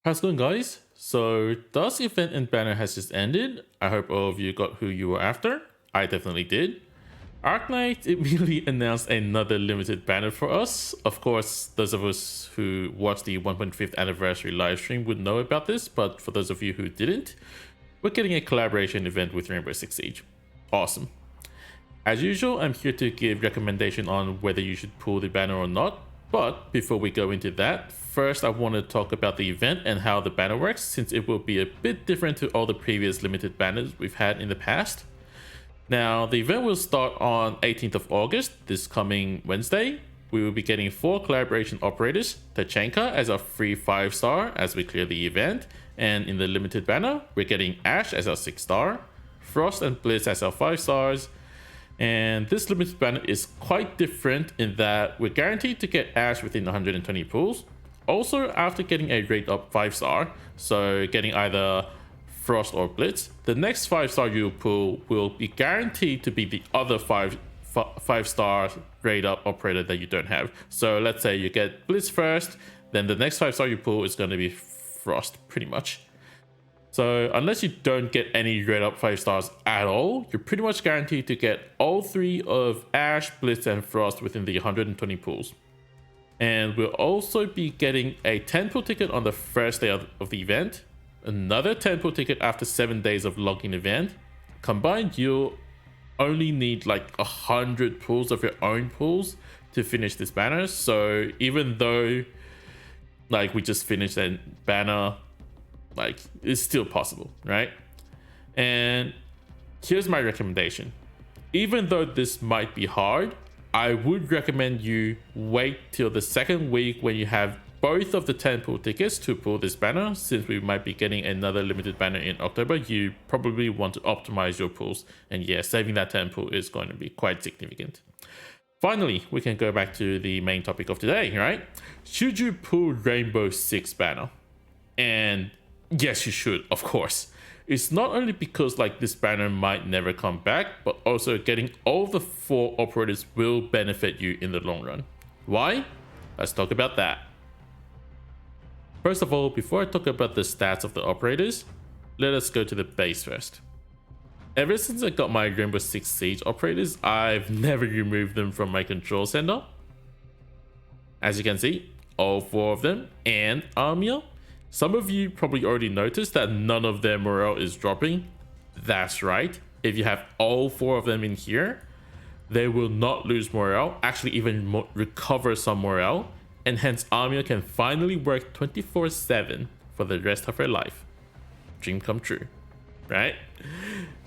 How's it going, guys? So, Dust event and banner has just ended. I hope all of you got who you were after. I definitely did. Arknights immediately announced another limited banner for us. Of course, those of us who watched the 1.5th anniversary livestream would know about this, but for those of you who didn't, we're getting a collaboration event with Rainbow Six Siege. Awesome. As usual, I'm here to give recommendation on whether you should pull the banner or not. But before we go into that, first I want to talk about the event and how the banner works, since it will be a bit different to all the previous limited banners we've had in the past. Now, the event will start on 18th of August, this coming Wednesday. We will be getting 4 collaboration operators, Tachanka as our free 5-star as we clear the event, and in the limited banner, we're getting Ash as our 6-star, Frost and Blitz as our 5-stars, and this limited banner is quite different in that we're guaranteed to get Ash within 120 pulls. Also, after getting a rate up 5-star, so getting either Frost or Blitz, the next 5-star you pull will be guaranteed to be the other 5-star rate up operator that you don't have. So let's say you get Blitz first, then the next 5-star you pull is going to be Frost, pretty much. So unless you don't get any rate up 5-stars at all, you're pretty much guaranteed to get all 3 of Ash, Blitz, and Frost within the 120 pulls. And we'll also be getting a 10 pull ticket on the first day of the event, another 10 pull ticket after 7 days of login event. Combined, you'll only need like 100 pulls of your own pulls to finish this banner. So even though like we just finished a banner, like it's still possible, right? And here's my recommendation. Even though this might be hard, I would recommend you wait till the second week when you have both of the 10 pull tickets to pull this banner. Since we might be getting another limited banner in October, you probably want to optimize your pulls, and yeah, saving that 10 pull is going to be quite significant. Finally, we can go back to the main topic of today, right? Should you pull Rainbow Six banner? And yes, you should, of course. It's not only because like this banner might never come back, but also getting all the 4 operators will benefit you in the long run. Why? Let's talk about that. First of all, before I talk about the stats of the operators, let us go to the base first. Ever since I got my Rainbow Six Siege operators, I've never removed them from my control center. As you can see, all 4 of them and Armia. Some of you probably already noticed that none of their morale is dropping. That's right. If you have all 4 of them in here, they will not lose morale, actually even recover some morale, and hence Armia can finally work 24/7 for the rest of her life. Dream come true, right?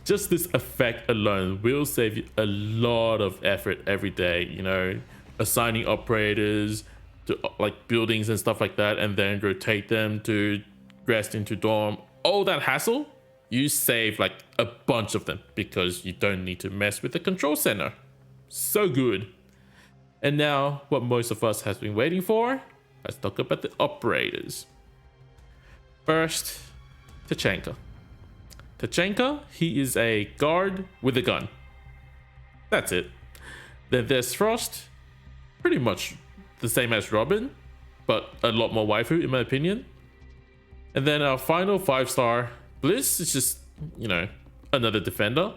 Just this effect alone will save you a lot of effort every day, you know, assigning operators to like buildings and stuff like that, and then rotate them to rest into dorm. All that hassle, you save like a bunch of them because you don't need to mess with the control center. So good. And now what most of us has been waiting for, let's talk about the operators. First, Tachanka. Tachanka, he is a guard with a gun. That's it. Then there's Frost, pretty much the same as Robin, but a lot more waifu in my opinion. And then our final 5-star, Bliss, is just, you know, another defender.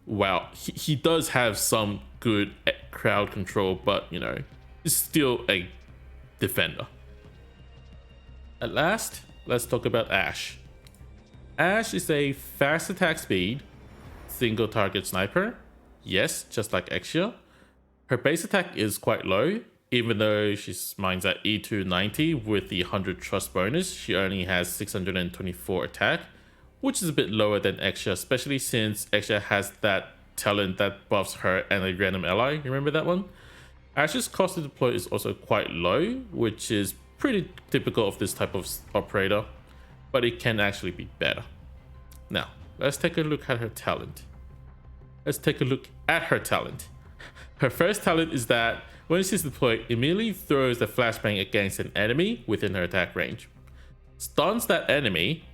Wow, he does have some good crowd control, but you know, is still a defender. At last, let's talk about Ash. Ash is a fast attack speed, single target sniper. Yes, just like Exia. Her base attack is quite low, even though she mines at E290 with the 100 trust bonus. She only has 624 attack, which is a bit lower than Exia, especially since Exia has that talent that buffs her and a random ally. Remember that one? Ash's cost to deploy is also quite low, which is pretty typical of this type of operator, but it can actually be better. Now, let's take a look at her talent. Her first talent is that when she's deployed, immediately throws the flashbang against an enemy within her attack range, stuns that enemy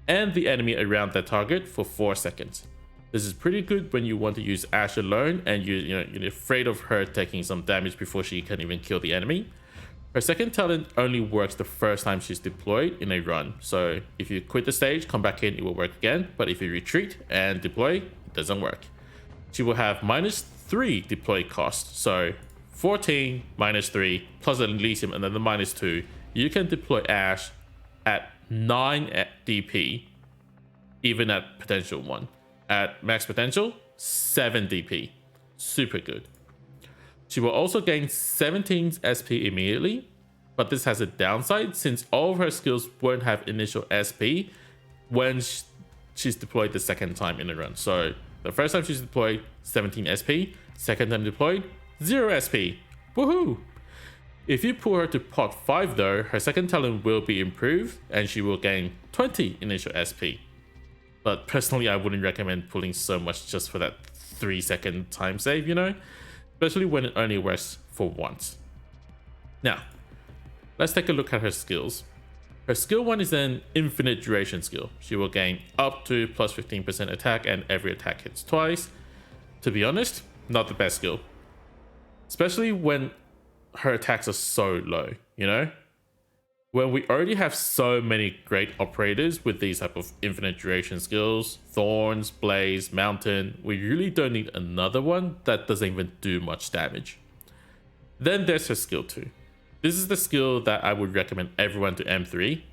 and the enemy around that target for 4 seconds. This is pretty good when you want to use Ash alone and you're afraid of her taking some damage before she can even kill the enemy. Her second talent only works the first time she's deployed in a run. So if you quit the stage, come back in, it will work again. But if you retreat and deploy, it doesn't work. She will have -3 deploy cost. So 14 -3 plus Elysium and then the -2. You can deploy Ashe at 9 at DP, even at potential 1. At max potential, 7 DP. Super good. She will also gain 17 SP immediately, but this has a downside since all of her skills won't have initial SP when she's deployed the second time in a run. So the first time she's deployed, 17 SP. Second time deployed, 0 SP. Woohoo! If you pull her to pot 5 though, her second talent will be improved and she will gain 20 initial SP. But personally, I wouldn't recommend pulling so much just for that 3-second time save, you know? Especially when it only works for once. Now, let's take a look at her skills. Her skill 1 is an infinite duration skill. She will gain up to plus 15% attack and every attack hits twice. To be honest, not the best skill. Especially when her attacks are so low, you know? When we already have so many great operators with these type of infinite duration skills, Thorns, Blaze, Mountain, we really don't need another one that doesn't even do much damage. Then there's her skill 2. This is the skill that I would recommend everyone to M3.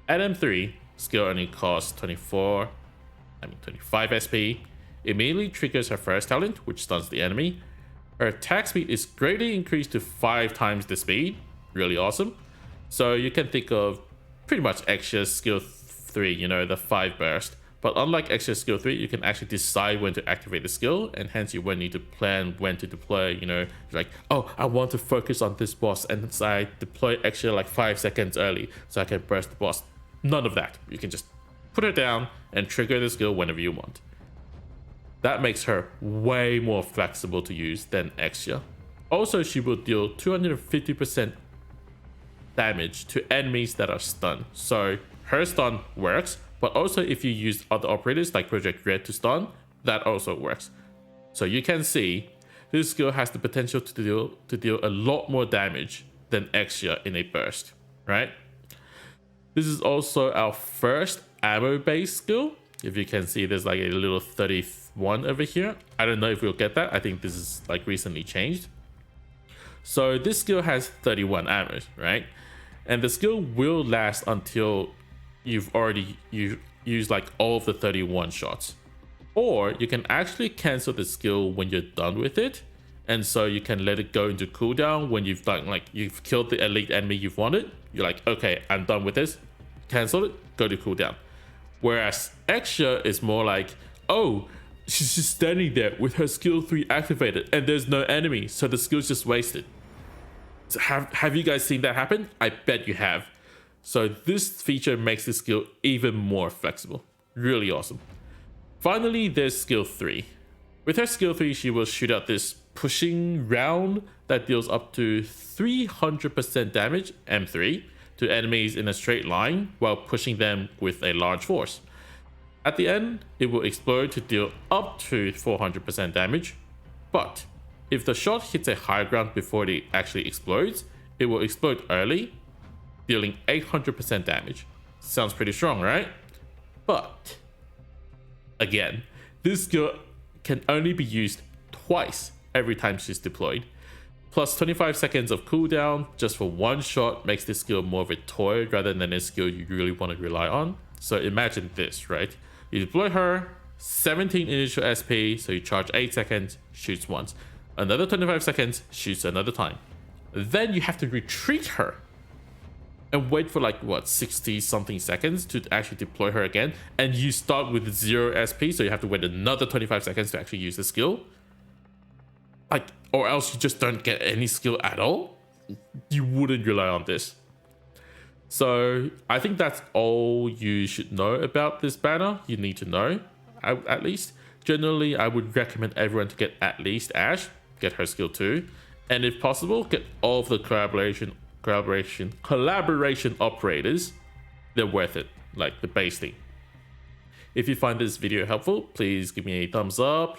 At M3, skill only costs 25 SP, immediately triggers her first talent, which stuns the enemy. Her attack speed is greatly increased to 5 times the speed, really awesome. So you can think of pretty much Xia's skill 3, you know, the 5 burst. But unlike Xia's skill 3, you can actually decide when to activate the skill, and hence you won't need to plan when to deploy, you know, like, oh, I want to focus on this boss, and so I deploy Xia like 5 seconds early so I can burst the boss. None of that. You can just put her down and trigger the skill whenever you want. That makes her way more flexible to use than Xia. Also, she will deal 250% damage to enemies that are stunned. So her stun works, but also if you use other operators like Project Red to stun, that also works. So you can see this skill has the potential to deal a lot more damage than Xia in a burst, right? This is also our first ammo-based skill. If you can see, there's like a little 31 over here. I don't know if we'll get that. I think this is like recently changed. So this skill has 31 ammo, right? And the skill will last until you've already used like all of the 31 shots. Or you can actually cancel the skill when you're done with it. And so you can let it go into cooldown when you've done, like, you've killed the elite enemy you've wanted. You're like, okay, I'm done with this. Cancel it, go to cooldown. Whereas Xia is more like, oh, she's just standing there with her skill 3 activated and there's no enemy, so the skill's just wasted. So have you guys seen that happen? I bet you have. So this feature makes the skill even more flexible. Really awesome. Finally, there's skill 3. With her skill 3, she will shoot out this pushing round that deals up to 300% damage, M3, to enemies in a straight line while pushing them with a large force. At the end, it will explode to deal up to 400% damage, but if the shot hits a high ground before it actually explodes, it will explode early, dealing 800% damage. Sounds pretty strong, right? But again, this skill can only be used twice every time she's deployed. Plus 25 seconds of cooldown just for one shot makes this skill more of a toy rather than a skill you really want to rely on. So imagine this, right? You deploy her, 17 initial SP, so you charge 8 seconds, shoots once. Another 25 seconds, shoots another time. Then you have to retreat her and wait for like, what, 60 something seconds to actually deploy her again. And you start with 0 SP, so you have to wait another 25 seconds to actually use the skill. Like, or else you just don't get any skill at all. You wouldn't rely on this. So I think that's all you should know about this banner. You need to know, at least. Generally, I would recommend everyone to get at least Ashe, get her skill 2, and if possible, get all of the collaboration operators. They're worth it, like the base thing. If you find this video helpful, please give me a thumbs up,